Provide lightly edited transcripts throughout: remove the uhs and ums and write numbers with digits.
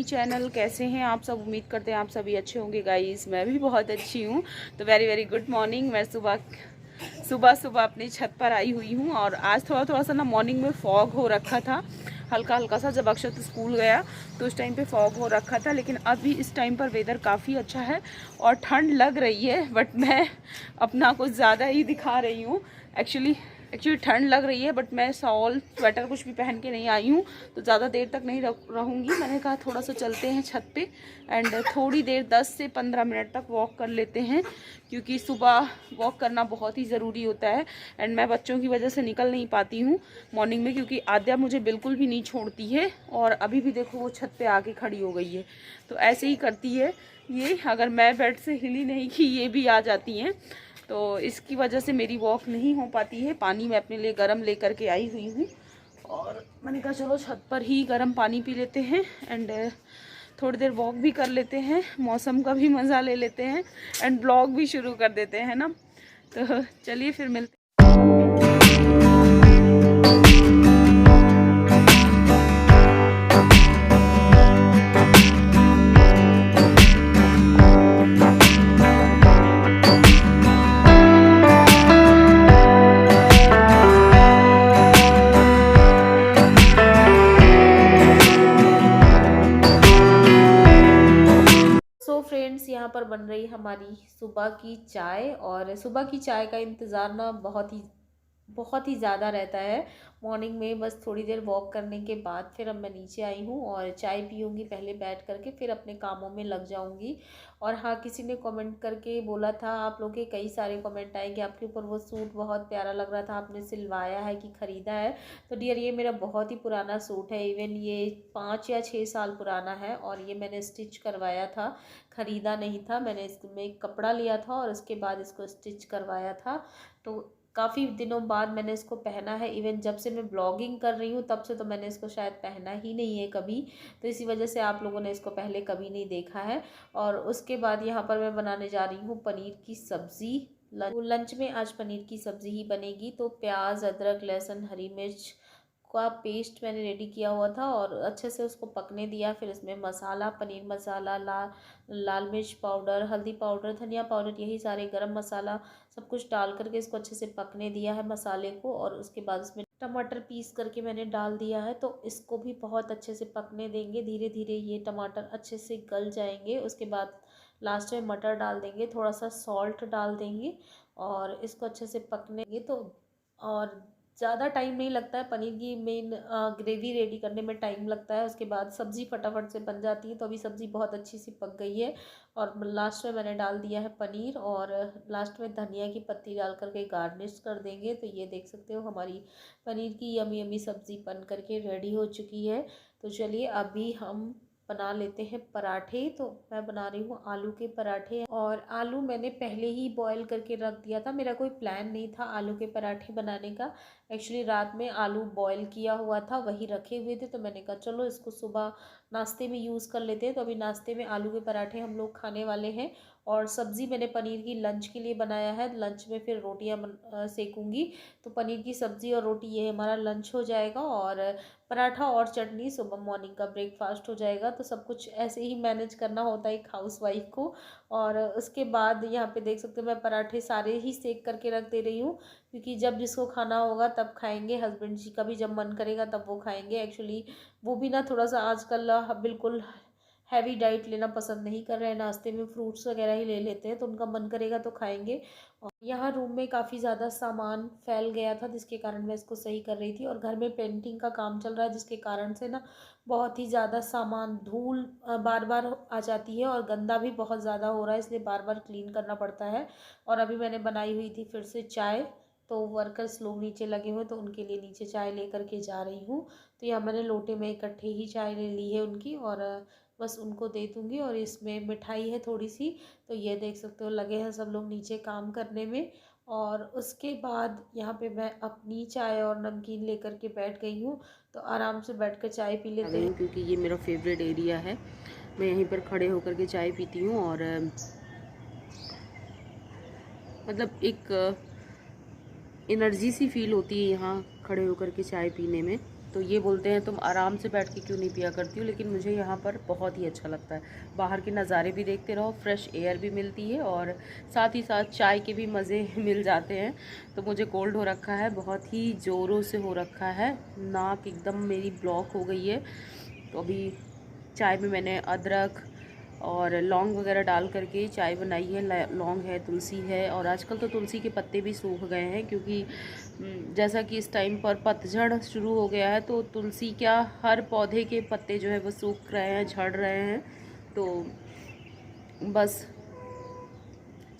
My channel. कैसे हैं आप सब? उम्मीद करते हैं आप सभी अच्छे होंगे गाइस। मैं भी बहुत अच्छी हूँ। तो वेरी वेरी गुड मॉर्निंग। मैं सुबह सुबह अपनी छत पर आई हुई हूँ और आज थोड़ा सा ना मॉर्निंग में फॉग हो रखा था, हल्का हल्का सा। जब अक्षत स्कूल गया तो उस टाइम पे फॉग हो रखा था, लेकिन अभी इस टाइम पर वेदर काफ़ी अच्छा है और ठंड लग रही है। बट मैं अपना कुछ ज़्यादा ही दिखा रही हूँ। एक्चुअली ठंड लग रही है, बट मैं शॉल स्वेटर कुछ भी पहन के नहीं आई हूँ, तो ज़्यादा देर तक नहीं रहूँगी। मैंने कहा थोड़ा सा चलते हैं छत पे एंड थोड़ी देर 10 से 15 मिनट तक वॉक कर लेते हैं, क्योंकि सुबह वॉक करना बहुत ही ज़रूरी होता है। एंड मैं बच्चों की वजह से निकल नहीं पाती हूँ मॉर्निंग में, क्योंकि आद्या मुझे बिल्कुल भी नहीं छोड़ती है। और अभी भी देखो वो छत पे आके खड़ी हो गई है, तो ऐसे ही करती है ये। अगर मैं बेड से हिली नहीं कि ये भी आ जाती हैं, तो इसकी वजह से मेरी वॉक नहीं हो पाती है। पानी मैं अपने लिए गर्म लेकर के आई हुई हूँ और मैंने कहा चलो छत पर ही गर्म पानी पी लेते हैं एंड थोड़ी देर वॉक भी कर लेते हैं, मौसम का भी मज़ा ले लेते हैं एंड ब्लॉग भी शुरू कर देते हैं ना। तो चलिए फिर मिलते हैं। फ्रेंड्स, यहाँ पर बन रही हमारी सुबह की चाय। और सुबह की चाय का इंतज़ार ना बहुत ही ज़्यादा रहता है मॉर्निंग में। बस थोड़ी देर वॉक करने के बाद फिर अब मैं नीचे आई हूँ और चाय पीऊँगी पहले बैठ करके, फिर अपने कामों में लग जाऊँगी। और हाँ, किसी ने कमेंट करके बोला था, आप लोग के कई सारे कमेंट आए कि आपके ऊपर वो सूट बहुत प्यारा लग रहा था, आपने सिलवाया है कि ख़रीदा है। तो डियर, ये मेरा बहुत ही पुराना सूट है। इवन ये 5 या 6 साल पुराना है और ये मैंने स्टिच करवाया था, ख़रीदा नहीं था। मैंने इसमें कपड़ा लिया था और उसके बाद इसको स्टिच करवाया था। तो काफ़ी दिनों बाद मैंने इसको पहना है। इवन जब से मैं ब्लॉगिंग कर रही हूँ तब से तो मैंने इसको शायद पहना ही नहीं है कभी, तो इसी वजह से आप लोगों ने इसको पहले कभी नहीं देखा है। और उसके बाद यहाँ पर मैं बनाने जा रही हूँ पनीर की सब्ज़ी। लंच में आज पनीर की सब्ज़ी ही बनेगी। तो प्याज, अदरक, लहसुन, हरी मिर्च का पेस्ट मैंने रेडी किया हुआ था और अच्छे से उसको पकने दिया। फिर इसमें मसाला, पनीर मसाला, लाल मिर्च पाउडर, हल्दी पाउडर, धनिया पाउडर, यही सारे गरम मसाला सब कुछ डाल करके इसको अच्छे से पकने दिया है मसाले को। और उसके बाद इसमें टमाटर पीस करके मैंने डाल दिया है, तो इसको भी बहुत अच्छे से पकने देंगे। धीरे धीरे ये टमाटर अच्छे से गल जाएंगे। उसके बाद लास्ट में मटर डाल देंगे, थोड़ा सा सॉल्ट डाल देंगे और इसको अच्छे से पकने देंगे। तो और ज़्यादा टाइम नहीं लगता है, पनीर की मेन ग्रेवी रेडी करने में टाइम लगता है। उसके बाद सब्ज़ी फटाफट से बन जाती है। तो अभी सब्ज़ी बहुत अच्छी सी पक गई है और लास्ट में मैंने डाल दिया है पनीर और लास्ट में धनिया की पत्ती डाल करके गार्निश कर देंगे। तो ये देख सकते हो हमारी पनीर की यमी यमी सब्ज़ी बन करके रेडी हो चुकी है। तो चलिए अभी हम बना लेते हैं पराठे। तो मैं बना रही हूँ आलू के पराठे और आलू मैंने पहले ही बॉईल करके रख दिया था। मेरा कोई प्लान नहीं था आलू के पराठे बनाने का। एक्चुअली रात में आलू बॉईल किया हुआ था, वही रखे हुए थे, तो मैंने कहा चलो इसको सुबह नाश्ते में यूज़ कर लेते हैं। तो अभी नाश्ते में आलू के पराठे हम लोग खाने वाले हैं। और सब्ज़ी मैंने पनीर की लंच के लिए बनाया है। लंच में फिर रोटियाँ सेकूँगी। तो पनीर की सब्ज़ी और रोटी ये हमारा लंच हो जाएगा और पराठा और चटनी सुबह मॉर्निंग का ब्रेकफास्ट हो जाएगा। तो सब कुछ ऐसे ही मैनेज करना होता है एक हाउसवाइफ को। और उसके बाद यहाँ पे देख सकते हो मैं पराठे सारे ही सेक करके रख दे रही हूँ, क्योंकि जब जिसको खाना होगा तब खाएंगे। हस्बैंड जी का भी जब मन करेगा तब वो खाएंगे। एक्चुअली वो भी ना थोड़ा सा आजकल बिल्कुल हैवी डाइट लेना पसंद नहीं कर रहे हैं, नाश्ते में फ्रूट्स वगैरह ही ले लेते हैं। तो उनका मन करेगा तो खाएंगे। और यहाँ रूम में काफ़ी ज़्यादा सामान फैल गया था, जिसके कारण मैं इसको सही कर रही थी। और घर में पेंटिंग का काम चल रहा है, जिसके कारण से ना बहुत ही ज़्यादा सामान, धूल बार बार आ जाती है और गंदा भी बहुत ज़्यादा हो रहा है, इसलिए बार बार क्लीन करना पड़ता है। और अभी मैंने बनाई हुई थी फिर से चाय, तो वर्कर्स लोग नीचे लगे हुए, तो उनके लिए नीचे चाय लेकर के जा रही हूँ। तो यहाँ मैंने लोटे में इकट्ठे ही चाय ले ली है उनकी और बस उनको दे दूँगी। और इसमें मिठाई है थोड़ी सी। तो ये देख सकते हो लगे हैं सब लोग नीचे काम करने में। और उसके बाद यहाँ पे मैं अपनी चाय और नमकीन लेकर के बैठ गई हूँ। तो आराम से बैठ कर चाय पी लेते हैं, क्योंकि ये मेरा फेवरेट एरिया है। मैं यहीं पर खड़े होकर के चाय पीती हूँ और मतलब एक एनर्जी सी फील होती है यहाँ खड़े होकर के चाय पीने में। तो ये बोलते हैं तुम आराम से बैठ के क्यों नहीं पिया करती हो, लेकिन मुझे यहाँ पर बहुत ही अच्छा लगता है। बाहर के नज़ारे भी देखते रहो, फ्रेश एयर भी मिलती है और साथ ही साथ चाय के भी मज़े मिल जाते हैं। तो मुझे कोल्ड हो रखा है, बहुत ही ज़ोरों से हो रखा है, नाक एकदम मेरी ब्लॉक हो गई है। तो अभी चाय में मैंने अदरक और लौंग वगैरह डाल करके चाय बनाई है। लौंग है, तुलसी है, और आजकल तो तुलसी के पत्ते भी सूख गए हैं क्योंकि जैसा कि इस टाइम पर पतझड़ शुरू हो गया है, तो तुलसी क्या हर पौधे के पत्ते जो है वो सूख रहे हैं, झड़ रहे हैं। तो बस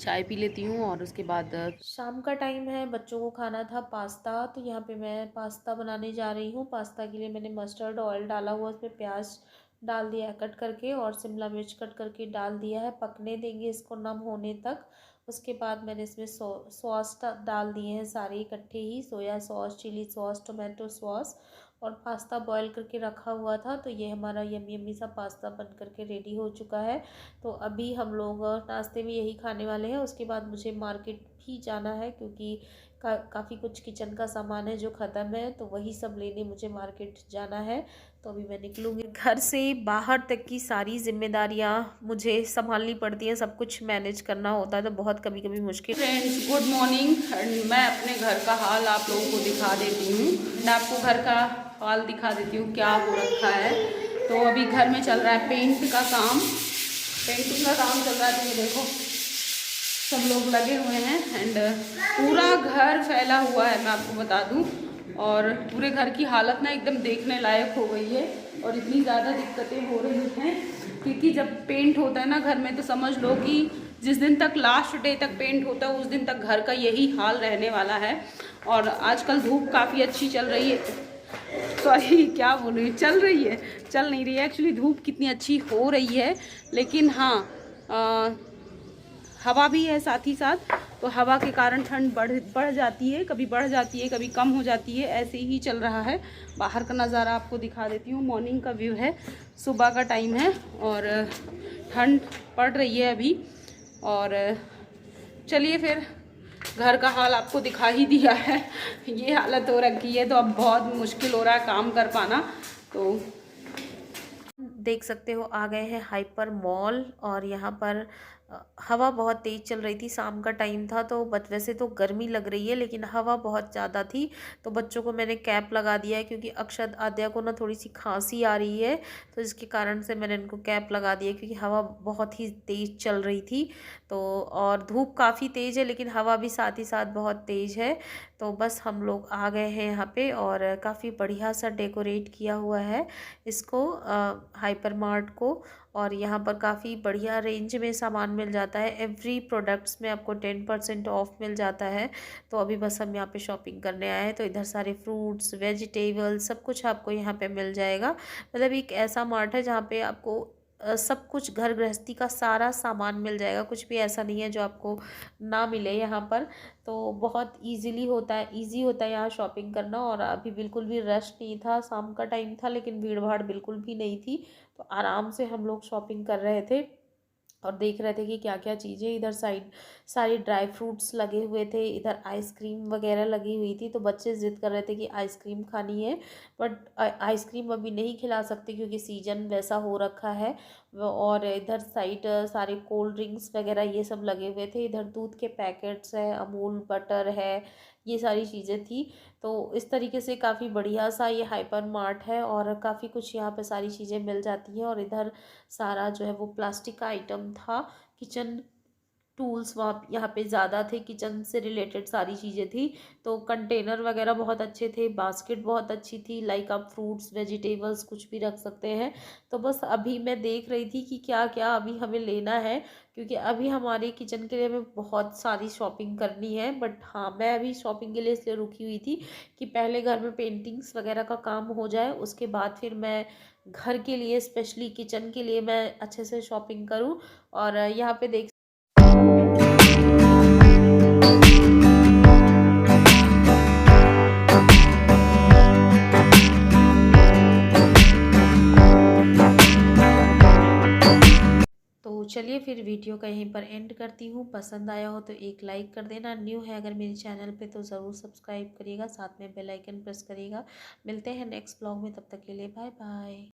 चाय पी लेती हूँ और उसके बाद शाम का टाइम है, बच्चों को खाना था पास्ता, तो यहाँ पे मैं पास्ता बनाने जा रही हूँ। पास्ता के लिए मैंने मस्टर्ड ऑयल डाला हुआ, उसमें प्याज डाल दिया है कट करके और शिमला मिर्च कट करके डाल दिया है। पकने देंगे इसको नम होने तक। उसके बाद मैंने इसमें सॉस डाल दिए हैं सारे इकट्ठे ही, soya sauce, chilli sauce, tomato sauce, और पास्ता बॉईल करके रखा हुआ था। तो ये हमारा यम्मी यम्मी सा पास्ता बन करके रेडी हो चुका है। तो अभी हम लोग नाश्ते में यही खाने वाले हैं। उसके बाद मुझे मार्केट भी जाना है क्योंकि काफ़ी कुछ किचन का सामान है जो ख़त्म है, तो वही सब लेने मुझे मार्केट जाना है। तो अभी मैं निकलूँगी। घर से बाहर तक की सारी जिम्मेदारियाँ मुझे संभालनी पड़ती हैं, सब कुछ मैनेज करना होता है, तो बहुत कभी कभी मुश्किल। Friends good morning. मैं अपने घर का हाल आप लोगों को दिखा देती हूँ। मैं आपको घर का हाल दिखा देती हूँ क्या हो रखा है। तो अभी घर में चल रहा है पेंटिंग का काम चल रहा है। तो ये देखो सब लोग लगे हुए हैं एंड पूरा घर फैला हुआ है, मैं आपको बता दूं। और पूरे घर की हालत ना एकदम देखने लायक हो गई है और इतनी ज़्यादा दिक्कतें हो रही हैं क्योंकि जब पेंट होता है ना घर में, तो समझ लो कि जिस दिन तक लास्ट डे तक पेंट होता है उस दिन तक घर का यही हाल रहने वाला है। और आजकल धूप काफ़ी अच्छी चल रही है, सॉरी क्या बोल रही है, चल नहीं रही है एक्चुअली। धूप कितनी अच्छी हो रही है, लेकिन हाँ हवा भी है साथ ही साथ, तो हवा के कारण ठंड बढ़ जाती है, कभी बढ़ जाती है कभी कम हो जाती है, ऐसे ही चल रहा है। बाहर का नज़ारा आपको दिखा देती हूँ। मॉर्निंग का व्यू है, सुबह का टाइम है और ठंड पड़ रही है अभी। और चलिए फिर घर का हाल आपको दिखा ही दिया है, ये हालत हो रखी है, तो अब बहुत मुश्किल हो रहा है काम कर पाना। तो देख सकते हो आ गए हैं हाइपर मॉल, और यहाँ पर हवा बहुत तेज़ चल रही थी। शाम का टाइम था तो वैसे तो गर्मी लग रही है लेकिन हवा बहुत ज़्यादा थी। तो बच्चों को मैंने कैप लगा दिया है क्योंकि अक्षत आद्या को ना थोड़ी सी खांसी आ रही है, तो इसके कारण से मैंने इनको कैप लगा दिया क्योंकि हवा बहुत ही तेज़ चल रही थी। तो और धूप काफ़ी तेज़ है लेकिन हवा भी साथ ही साथ बहुत तेज़ है। तो बस हम लोग आ गए हैं यहाँ पे और काफ़ी बढ़िया सा डेकोरेट किया हुआ है इसको, हाइपर मार्ट को। और यहाँ पर काफ़ी बढ़िया रेंज में सामान मिल जाता है, एवरी प्रोडक्ट्स में आपको 10% ऑफ मिल जाता है। तो अभी बस हम यहाँ पे शॉपिंग करने आए हैं, तो इधर सारे फ्रूट्स, वेजिटेबल्स सब कुछ आपको यहाँ पे मिल जाएगा। मतलब एक ऐसा मार्ट है जहाँ पे आपको सब कुछ घर गृहस्थी का सारा सामान मिल जाएगा, कुछ भी ऐसा नहीं है जो आपको ना मिले यहाँ पर। तो बहुत इजी होता है यहाँ शॉपिंग करना। और अभी बिल्कुल भी रश नहीं था, शाम का टाइम था लेकिन भीड़ भाड़ बिल्कुल भी नहीं थी। तो आराम से हम लोग शॉपिंग कर रहे थे और देख रहे थे कि क्या क्या चीज़ें। इधर साइड सारी ड्राई फ्रूट्स लगे हुए थे, इधर आइसक्रीम वगैरह लगी हुई थी। तो बच्चे ज़िद कर रहे थे कि आइसक्रीम खानी है, बट आइसक्रीम अभी नहीं खिला सकते क्योंकि सीजन वैसा हो रखा है। और इधर साइड सारे कोल्ड ड्रिंक्स वगैरह ये सब लगे हुए थे। इधर दूध के पैकेट्स है, अमूल बटर है, ये सारी चीज़ें थी। तो इस तरीके से काफ़ी बढ़िया सा ये हाइपर मार्ट है और काफ़ी कुछ यहाँ पे सारी चीज़ें मिल जाती हैं। और इधर सारा जो है वो प्लास्टिक का आइटम था, किचन टूल्स वहाँ यहाँ पे ज़्यादा थे, किचन से रिलेटेड सारी चीज़ें थी। तो कंटेनर वगैरह बहुत अच्छे थे, बास्केट बहुत अच्छी थी, लाइक आप फ्रूट्स वेजिटेबल्स कुछ भी रख सकते हैं। तो बस अभी मैं देख रही थी कि क्या क्या अभी हमें लेना है, क्योंकि अभी हमारे किचन के लिए हमें बहुत सारी शॉपिंग करनी है। बट हाँ, मैं अभी शॉपिंग के लिए इसलिए रुकी हुई थी कि पहले घर में पेंटिंग्स वगैरह का काम हो जाए, उसके बाद फिर मैं घर के लिए स्पेशली किचन के लिए मैं अच्छे से शॉपिंग करूं। और यहाँ पे देख तो चलिए फिर वीडियो का यहीं पर एंड करती हूँ। पसंद आया हो तो एक लाइक कर देना, न्यू है अगर मेरे चैनल पे तो ज़रूर सब्सक्राइब करिएगा, साथ में बेल आइकन प्रेस करिएगा। मिलते हैं नेक्स्ट ब्लॉग में, तब तक के लिए बाय बाय।